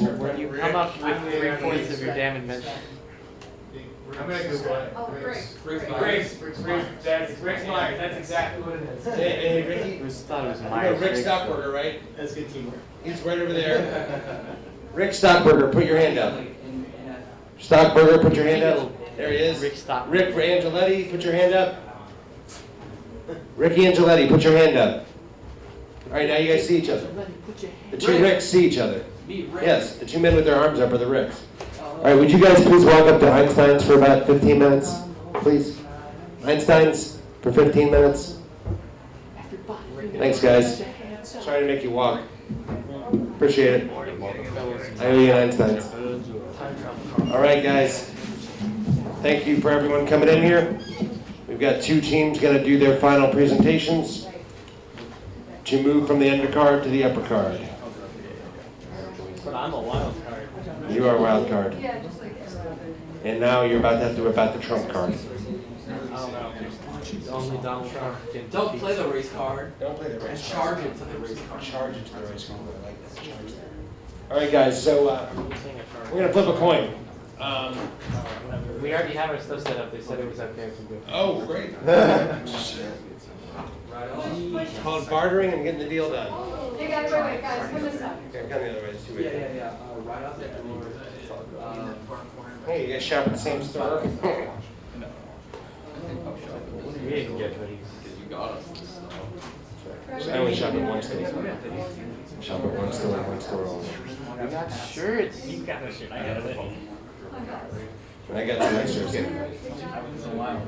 Commissioner When you Rick. come up with 3/4 of your damn invention. I'm gonna Google it. Oh, Rick. Rick Myers, that's exactly what it is. Hey, I Ricky. thought it was You know Myers. Rick Stockburger, right? That's good teamwork. He's right over there. Rick Stockburger, put your hand up. Stockburger, put your hand up. There he is. Rick Stockburger. Rick Angeletti, put your hand up. Ricky Angeletti, put your hand up. All right, now you guys see each other. The two Ricks see each other. Yes, the two men with their arms up are the Ricks. All right, would you guys please walk up to Einstein's for about 15 minutes, please? Einstein's for 15 minutes. Thanks, guys. Sorry to make you walk. Appreciate it. I owe you an Einstein's. All right, guys. Thank you for everyone coming in here. We've got two teams going to do their final presentations to move from the undercard to the upper card. But I'm a wild card. You are a wild card. Yeah, just like this. And now you're about to have to whip out the trump card. I don't know. Only Donald Trump can. Don't play the race card. Don't play the And race charge it to the race card. Charge it to the race card. I like that. Charge there. All right, guys. So we're going to flip a coin. We already have our stuff set up. They said it was okay to do. Oh, great. Right on. It's called bartering and getting the deal done. Hey guys, wait, guys, come this up. Okay, come the other way. It's too Yeah, big. yeah, yeah. Right out there. Hey, you guys shop at the same store? We didn't get hoodies. I only shop at one store. Shop at one store only. We got shirts. You got a shirt. I got a hoodie. I got some extras.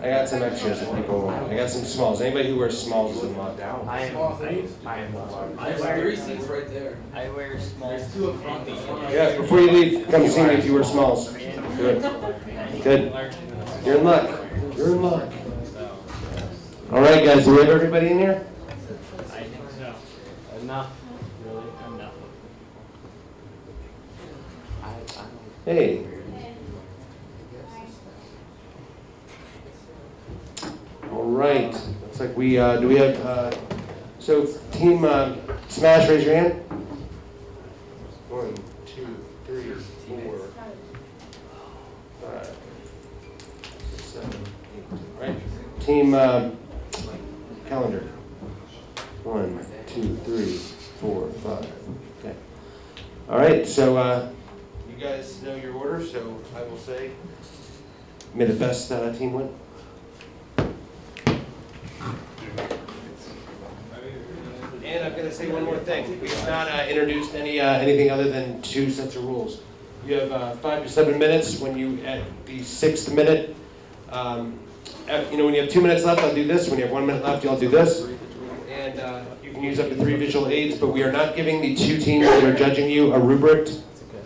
I got some extras if people want. I got some smalls. Anybody who wears smalls is in luck. I am. There's 3 seats right there. I wear small. There's 2 up front. Yeah, before you leave, come see me if you wear smalls. Good. Good. You're in luck. You're in luck. All right, guys. Do we have everybody in here? I think so. Enough. Really? Enough. I don't. Hey. All right. Looks like we do we have so team Smash, raise your hand. 1, 2, 3, 4, 5, 6, 7, 8. All right. Team Calendar. 1, 2, 3, 4, 5. Okay. All right. So you guys know your order. So I will say, may the best team win. And I'm going to say one more thing. We have not introduced anything other than 2 sets of rules. You have 5 to 7 minutes. When you at the 6th minute, when you have 2 minutes left, I'll do this. When you have 1 minute left, you'll do this. And you can use up to 3 visual aids. But we are not giving the 2 teams that are judging you a rubric.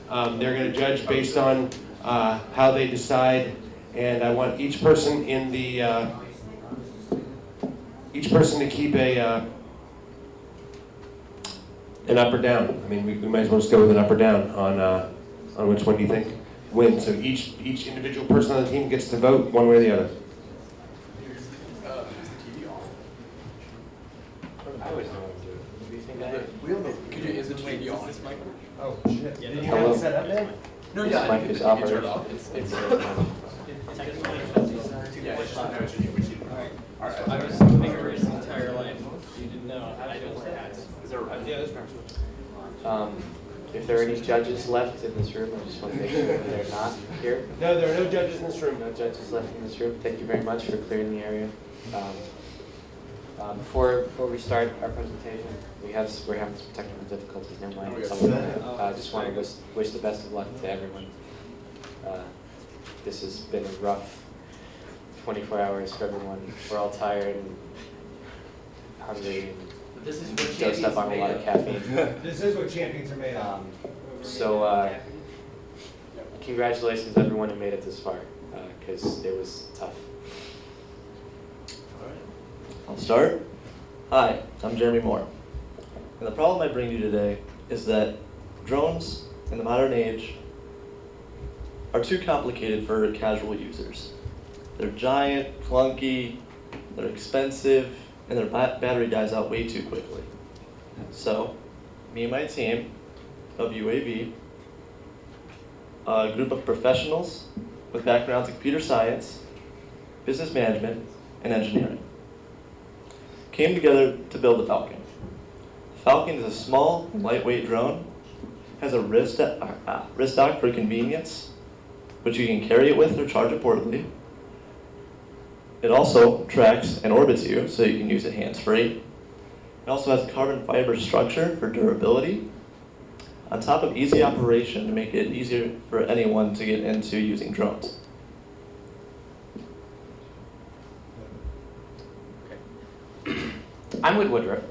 They're going to judge based on how they decide. And I want each person in the to keep an up or down. I mean, we might as well just go with an up or down on which one do you think wins. So each individual person on the team gets to vote one way or the other. I always know what to do. What do you think I am? Is the TV on this mic? Oh shit! Did you have it set up then? No, This yeah. mic is operating. I was vigorous the entire life. You didn't know. I don't say that. If there are any judges left in this room, I just want to make sure that they're not here. No, there are no judges in this room. No judges left in this room. Thank you very much for clearing the area. Before we start our presentation, we're having some technical difficulties. Never mind. I just want to wish the best of luck to everyone. This has been a rough 24 hours for everyone. We're all tired and hungry and This is what dosed champions up on a made lot of of. caffeine. This is what champions are made of. So congratulations everyone who made it this far, because it was tough. I'll start. Hi, I'm Jeremy Moore. And the problem I bring you today is that drones in the modern age are too complicated for casual users. They're giant, clunky, they're expensive, and their battery dies out way too quickly. So, me and my team of UAV a group of professionals with backgrounds in computer science, business management, and engineering came together to build the Falcon. The Falcon is a small, lightweight drone, has a wrist dock for convenience, which you can carry it with or charge it portably. It also tracks and orbits you, so you can use it hands-free. It also has a carbon fiber structure for durability, on top of easy operation to make it easier for anyone to get into using drones. I'm Wood Woodruff.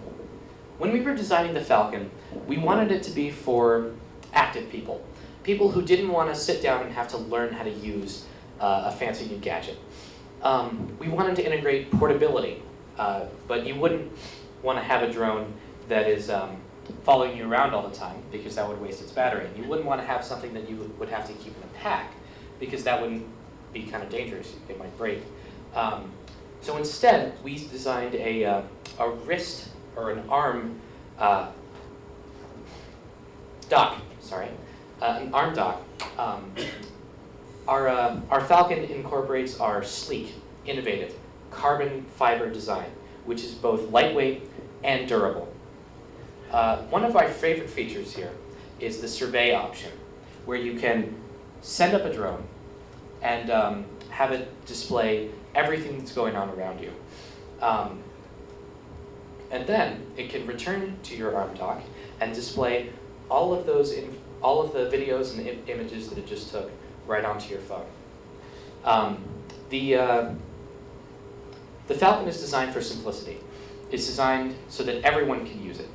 When we were designing the Falcon, we wanted it to be for active people. People who didn't want to sit down and have to learn how to use a fancy new gadget. We wanted to integrate portability, but you wouldn't want to have a drone that is following you around all the time, because that would waste its battery. You wouldn't want to have something that you would have to keep in a pack, because that wouldn't be kind of dangerous. It might break. So instead, we designed a wrist or an arm dock. Sorry, an arm dock. Our Falcon incorporates our sleek, innovative, carbon fiber design, which is both lightweight and durable. One of our favorite features here is the survey option, where you can send up a drone and have it display everything that's going on around you. And then it can return to your arm dock and display all of the videos and images that it just took right onto your phone. The Falcon is designed for simplicity. It's designed so that everyone can use it.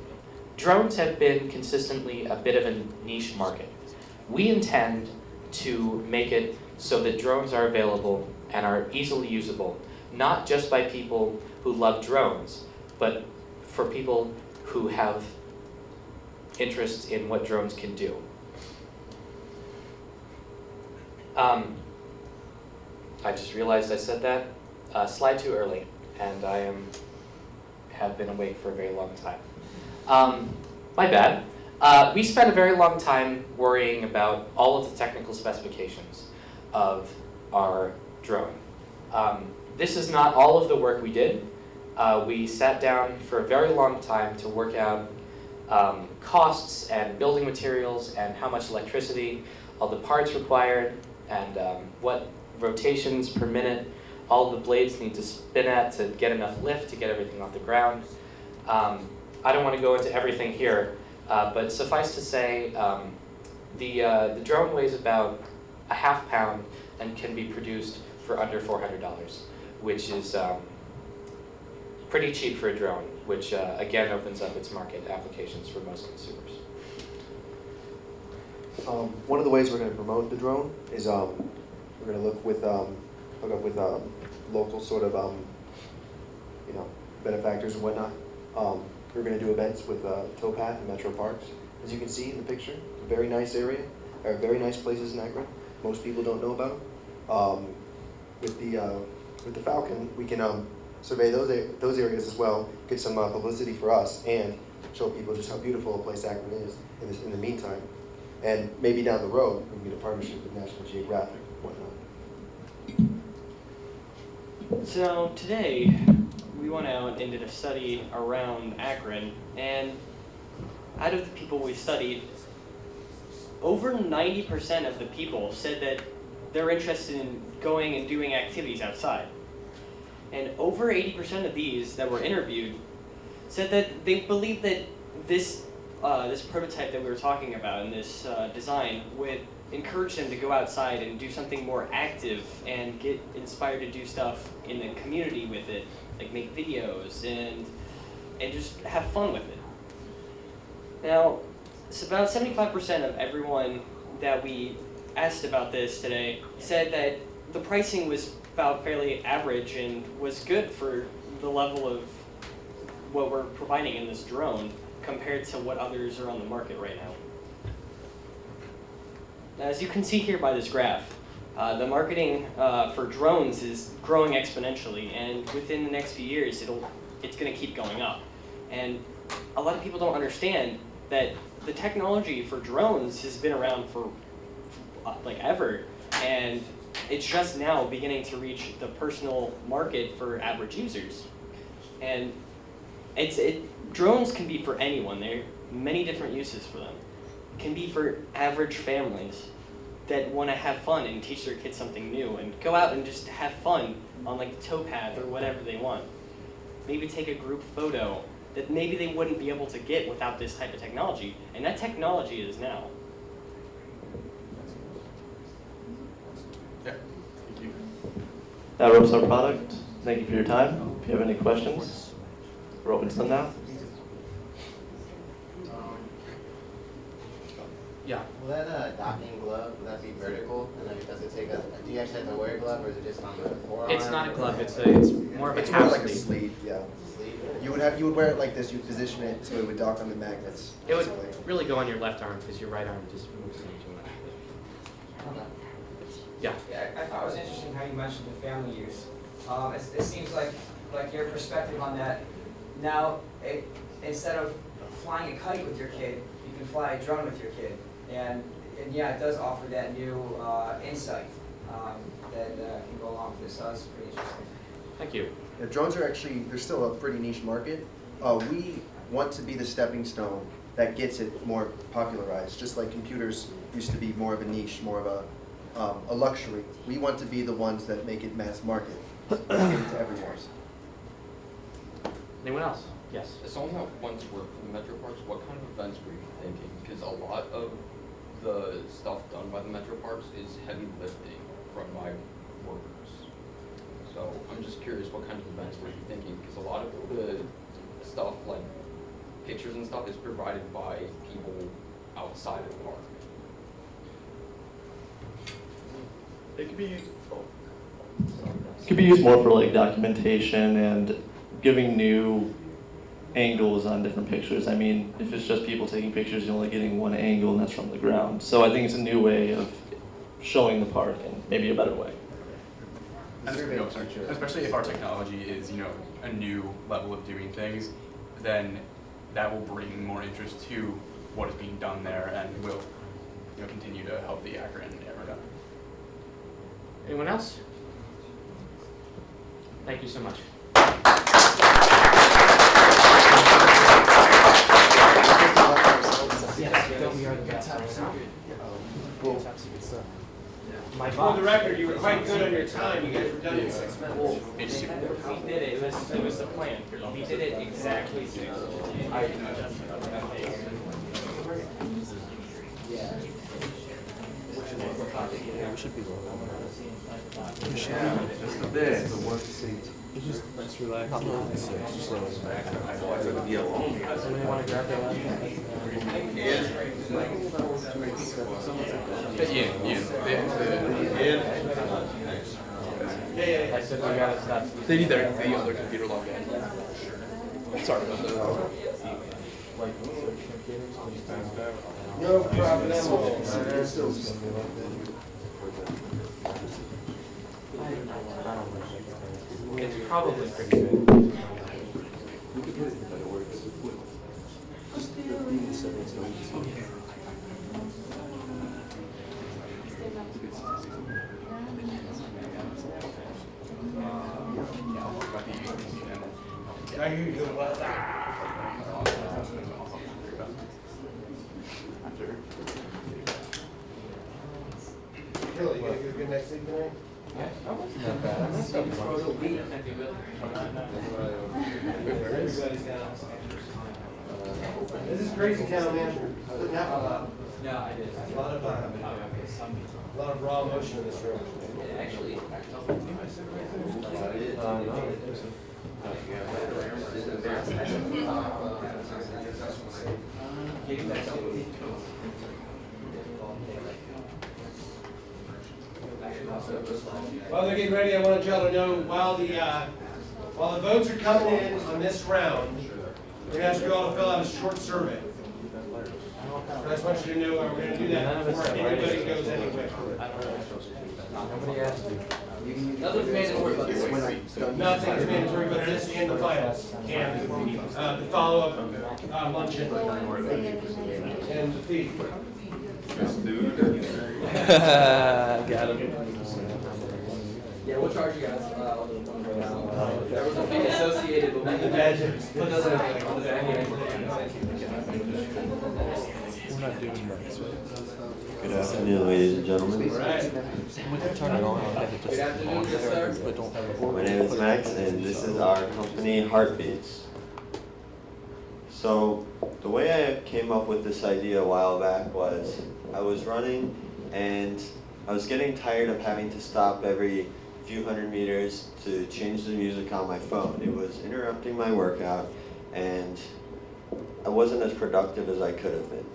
Drones have been consistently a bit of a niche market. We intend to make it so that drones are available and are easily usable, not just by people who love drones, but for people who have interests in what drones can do. I just realized I said that slide too early, and I have been awake for a very long time. My bad. We spent a very long time worrying about all of the technical specifications of our drone. This is not all of the work we did. We sat down for a very long time to work out costs and building materials and how much electricity, all the parts required, and what rotations per minute all the blades need to spin at to get enough lift to get everything off the ground. I don't want to go into everything here, but suffice to say, the drone weighs about a half pound and can be produced for under $400, which is pretty cheap for a drone, which again opens up its market applications for most consumers. One of the ways we're going to promote the drone is we're going to hook up with local sort of benefactors and whatnot. We're going to do events with Towpath and Metro Parks. As you can see in the picture, a very nice area, or very nice places in Akron. Most people don't know about them. With the Falcon, we can survey those areas as well, get some publicity for us, and show people just how beautiful a place Akron is in the meantime. And maybe down the road, we can get a partnership with National Geographic and whatnot. So today, we went out and did a study around Akron, and out of the people we studied, over 90% of the people said that they're interested in going and doing activities outside. And over 80% of these that were interviewed said that they believe that this prototype that we were talking about and this design would encourage them to go outside and do something more active and get inspired to do stuff in the community with it, like make videos and just have fun with it. Now, it's about 75% of everyone that we asked about this today said that the pricing was about fairly average and was good for the level of what we're providing in this drone compared to what others are on the market right now. As you can see here by this graph, the marketing for drones is growing exponentially, and within the next few years, it's going to keep going up. And a lot of people don't understand that the technology for drones has been around for like ever, and it's just now beginning to reach the personal market for average users. And drones can be for anyone. There are many different uses for them. It can be for average families that want to have fun and teach their kids something new and go out and just have fun on like the towpath or whatever they want. Maybe take a group photo that maybe they wouldn't be able to get without this type of technology. And that technology is now. Yeah, thank you. That wraps our product. Thank you for your time. If you have any questions, we're open to them now. Yeah. Will that docking glove, will that be vertical? And then does it take a, do you actually have to wear a glove or is it just on the forearm? It's not a glove, it's more of a It's more half like a sleeve. sleeve, yeah. Sleeve? You would wear it like this, you'd position it so it would dock on the magnets. It would basically. really go on your left arm because your right arm just moves into Okay. Yeah. Yeah, I thought it was interesting how you mentioned the family use. It seems like your perspective on that. Now, instead of flying a kite with your kid, you can fly a drone with your kid. And yeah, it does offer that new insight that can go along with this. So that's pretty interesting. Thank you. Yeah, drones are actually, they're still a pretty niche market. We want to be the stepping stone that gets it more popularized, just like computers used to be more of a niche, more of a luxury. We want to be the ones that make it mass market, get it to everyone. Anyone else? Yes. As someone that wants to work for the Metro Parks, what kind of events were you thinking? Because a lot of the stuff done by the Metro Parks is heavy lifting from my workers. So I'm just curious, what kind of events were you thinking? Because a lot of the stuff, like pictures and stuff, is provided by people outside of the park. It could be used more for like documentation and giving new angles on different pictures. I mean, if it's just people taking pictures, you're only getting one angle and that's from the ground. So I think it's a new way of showing the park in maybe a better way. Especially if our technology is, a new level of doing things, then that will bring more interest to what is being done there and will, continue to help the Akron area. Anyone else? Thank you so much. For the record, you were quite good on your time. You guys were done in 6 minutes. We did it. It was the plan. We did it exactly 6. I said we gotta stop. They need the other computer logged in. Sorry about that. No problem. It's probably pretty good. I hear you doing well. Kelly, you gonna get a good night's sleep tonight? This is crazy town, man. Doesn't happen a lot. No, I did. A lot of raw emotion in this room. Actually, While they're getting ready, I want y'all to know while the votes are coming in on this round, we're gonna ask you all to fill out a short survey. So I just want you to know we're gonna do that before anybody goes anywhere. nothing's mandatory about this. Nothing is mandatory but this and the finals and the follow-up luncheon and the feed. Got him. Yeah, we'll charge you guys. There was a fee associated, but we can put those on the back end. Good afternoon, ladies and gentlemen. Good afternoon, yes, sir. My name is Max, and this is our company, Heartbeats. So, the way I came up with this idea a while back was, I was running, and I was getting tired of having to stop every few hundred meters to change the music on my phone. It was interrupting my workout, and I wasn't as productive as I could have been.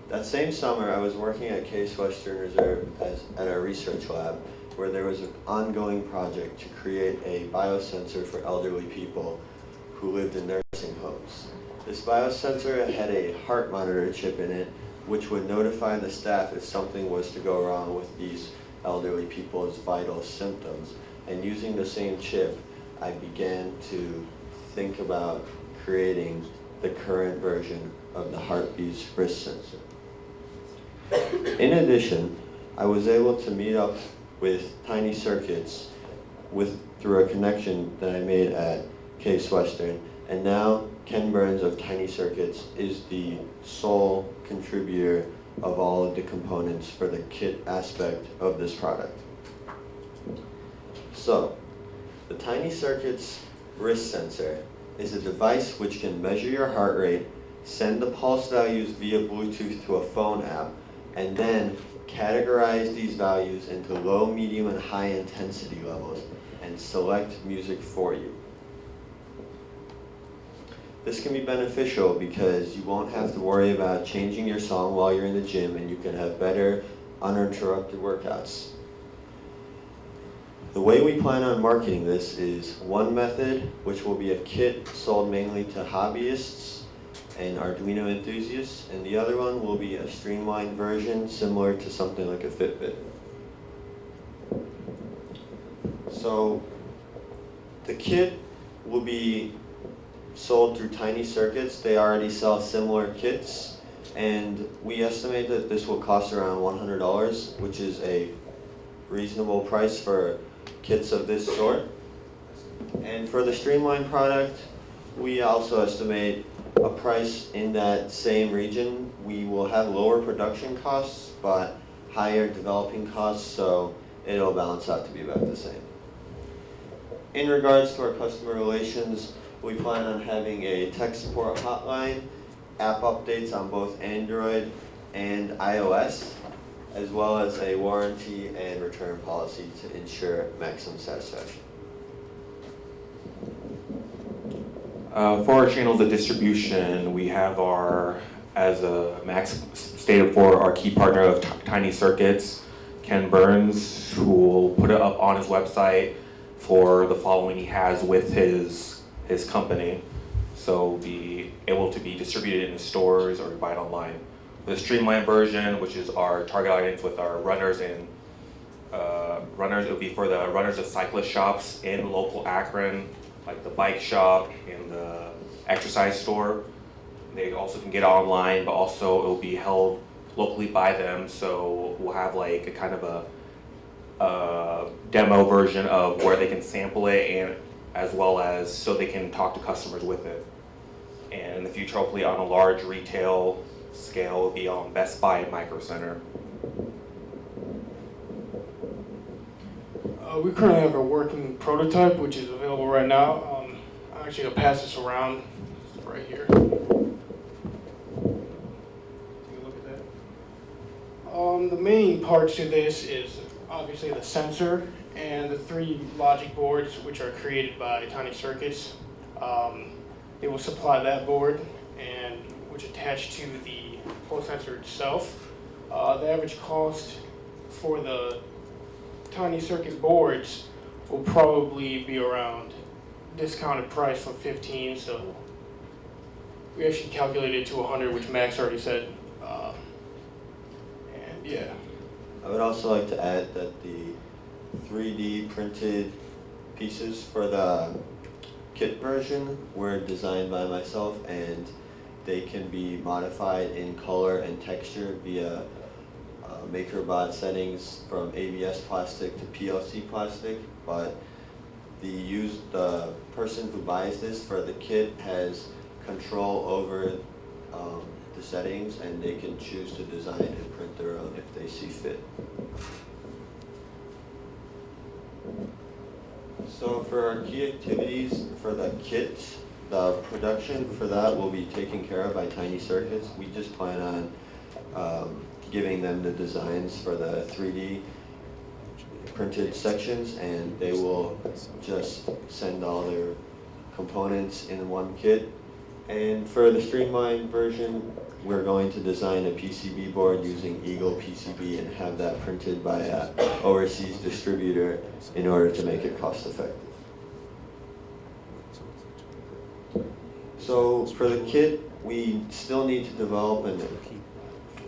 That same summer, I was working at Case Western Reserve at our research lab, where there was an ongoing project to create a biosensor for elderly people who lived in nursing homes. This biosensor had a heart monitor chip in it, which would notify the staff if something was to go wrong with these elderly people's vital symptoms. And using the same chip, I began to think about creating the current version of the Heartbeats wrist sensor. In addition, I was able to meet up with Tiny Circuits through a connection that I made at Case Western, and now Ken Burns of Tiny Circuits is the sole contributor of all of the components for the kit aspect of this product. So, the Tiny Circuits wrist sensor is a device which can measure your heart rate, send the pulse values via Bluetooth to a phone app, and then categorize these values into low, medium, and high intensity levels, and select music for you. This can be beneficial because you won't have to worry about changing your song while you're in the gym, and you can have better, uninterrupted workouts. The way we plan on marketing this is one method, which will be a kit sold mainly to hobbyists and Arduino enthusiasts, and the other one will be a streamlined version similar to something like a Fitbit. So the kit will be sold through Tiny Circuits. They already sell similar kits, and we estimate that this will cost around $100, which is a reasonable price for kits of this sort. And for the streamlined product, we also estimate a price in that same region. We will have lower production costs, but higher developing costs, so it'll balance out to be about the same. In regards to our customer relations, we plan on having a tech support hotline, app updates on both Android and iOS, as well as a warranty and return policy to ensure maximum satisfaction. For our channels of distribution, we have as Max stated before, our key partner of Tiny Circuits, Ken Burns, who will put it up on his website for the following he has with his company. So be able to be distributed in the stores or buy it online. The streamlined version, which is our target audience with our runners and runners, it will be for the runners of cyclist shops in local Akron, like the bike shop and the exercise store. They also can get it online, but also it will be held locally by them. So we'll have like a kind of a demo version of where they can sample it, and as well as so they can talk to customers with it. And in the future, hopefully on a large retail scale, will be on Best Buy and Micro Center. We currently have a working prototype, which is available right now. I'm actually gonna pass this around. It's right here. Take a look at that. The main parts to this is obviously the sensor and the 3 logic boards, which are created by Tiny Circuits. They will supply that board, and which attached to the pulse sensor itself. The average cost for the Tiny Circuit boards will probably be around discounted price from 15, so we actually calculated it to 100, which Max already said. And yeah. I would also like to add that the 3D printed pieces for the kit version were designed by myself, and they can be modified in color and texture via MakerBot settings from ABS plastic to PLC plastic, but the person who buys this for the kit has control over the settings, and they can choose to design and print their own if they see fit. So for our key activities for the kit, the production for that will be taken care of by Tiny Circuits. We just plan on giving them the designs for the 3D printed sections, and they will just send all their components in one kit. And for the streamlined version, we're going to design a PCB board using Eagle PCB and have that printed by an overseas distributor in order to make it cost effective. So for the kit, we still need to develop a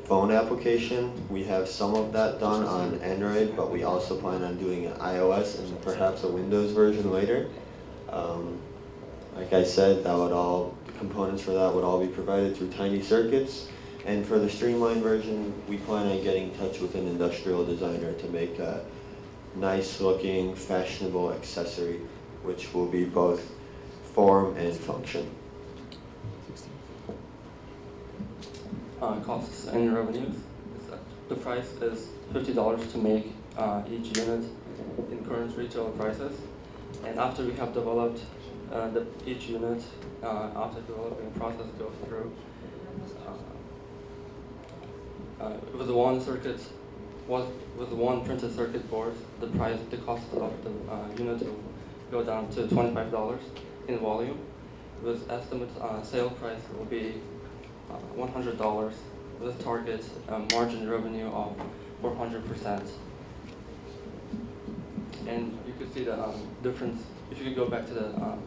phone application. We have some of that done on Android, but we also plan on doing an iOS and perhaps a Windows version later. Like I said, the components for that would all be provided through Tiny Circuits. And for the streamlined version, we plan on getting in touch with an industrial designer to make a nice looking, fashionable accessory, which will be both form and function. Costs and revenues. The price is $50 to make each unit in current retail prices. And after we have developed each unit, after developing process goes through, with one printed circuit board, the cost of the unit will go down to $25 in volume. With estimate sale price will be $100 with target margin revenue of 400%. And you could see the difference. If you could go back to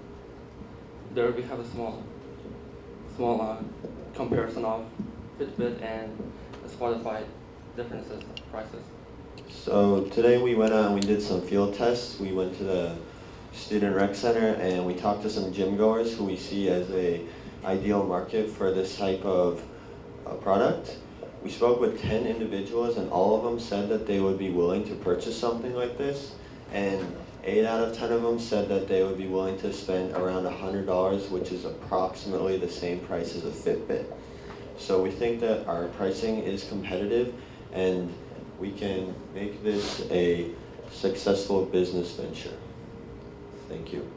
there we have a small comparison of Fitbit and Spotify differences of prices. So today we went out and we did some field tests. We went to the Student Rec Center and we talked to some gym goers who we see as a ideal market for this type of product. We spoke with 10 individuals and all of them said that they would be willing to purchase something like this, and 8 out of 10 of them said that they would be willing to spend around $100, which is approximately the same price as a Fitbit. So we think that our pricing is competitive and we can make this a successful business venture. Thank you.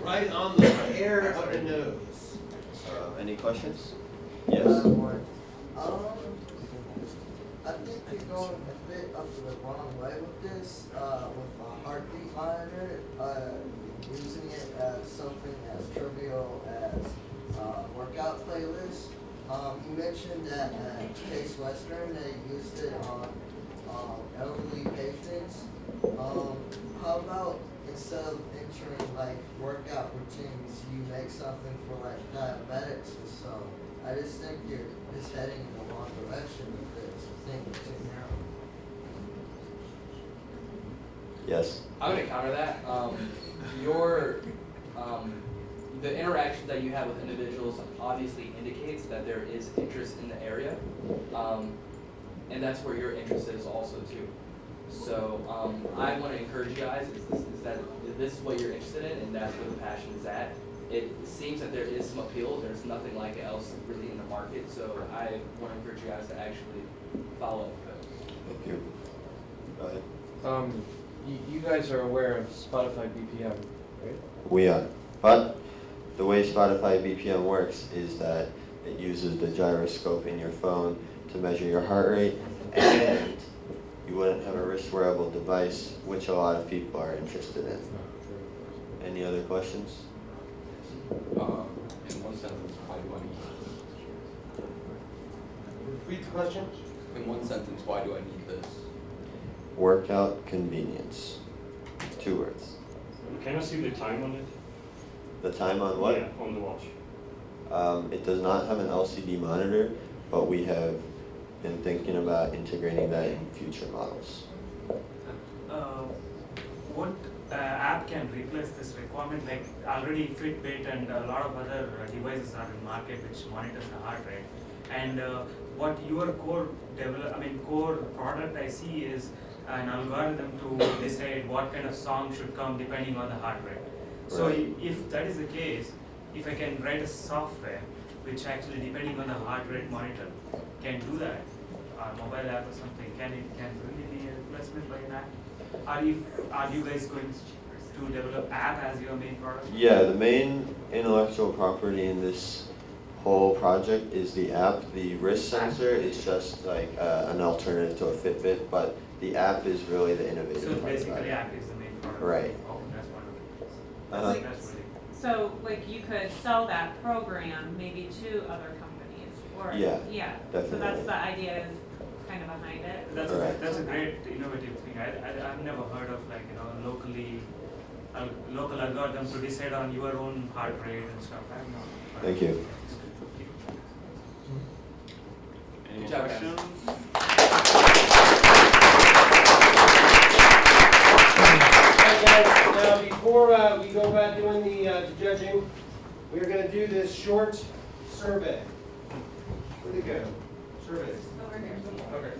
Right on the hair of the nose. Any questions? Yes. I think you're going a bit up the wrong way with this, with a heartbeat monitor, using it as something as trivial as workout playlist. You mentioned that at Case Western they used it on elderly patients. How about instead of entering like workout routines, you make something for like diabetics or so? I just think you're just heading in the wrong direction with this. I think it's too narrow. Yes. I'm going to counter that. The interactions that you have with individuals obviously indicates that there is interest in the area, and that's where your interest is also too. So I want to encourage you guys is that this is what you're interested in, and that's where the passion is at. It seems that there is some appeal. There's nothing like it else really in the market, so I want to encourage you guys to actually follow up with it. Thank you. Go ahead. You guys are aware of Spotify BPM, right? We are. But the way Spotify BPM works is that it uses the gyroscope in your phone to measure your heart rate, and you wouldn't have a wrist wearable device, which a lot of people are interested in. Any other questions? In one sentence, why do I need this? Repeat the question. In one sentence, why do I need this? Workout convenience. 2 words. Can I see the time on it? The time on what? Yeah, on the watch. It does not have an LCD monitor, but we have been thinking about integrating that in future models. the app can replace this requirement, like already Fitbit and a lot of other devices are in market which monitors the heart rate. And what your core product I see is an algorithm to decide what kind of song should come depending on the heart rate. So Right. if that is the case, if I can write a software which actually depending on the heart rate monitor can do that, mobile app or something, can really be a replacement by an app? Are you guys going to develop app as your main product? Yeah, the main intellectual property in this whole project is the app. The wrist sensor is just like an alternative to a Fitbit, but the app is really the innovative So part about basically it. app is the main product? Right. Oh, that's wonderful. Uh-huh. That's really So, like, you could sell that program maybe to other companies, or, Yeah, So definitely. that's the idea is kind of behind it. That's a great innovative thing. I've never heard of like, locally, local algorithm to decide on your own heart rate and stuff. I've not heard. Thank you. Any Good job, guys. questions? Alright guys, now before we go about doing the judging, we're gonna do this short survey. Where'd it go? Surveys. Over here. Okay.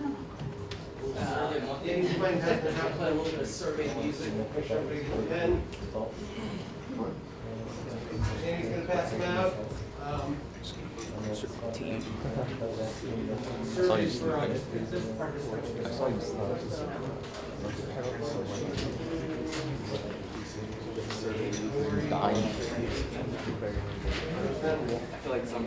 Yeah, you might have to have play a little bit of survey music. Make sure everybody gets a pen. Amy's gonna pass them out. Surveys for participants. I feel like some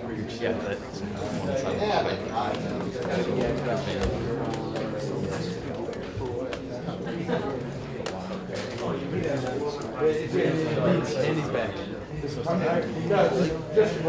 Andy's back. No, just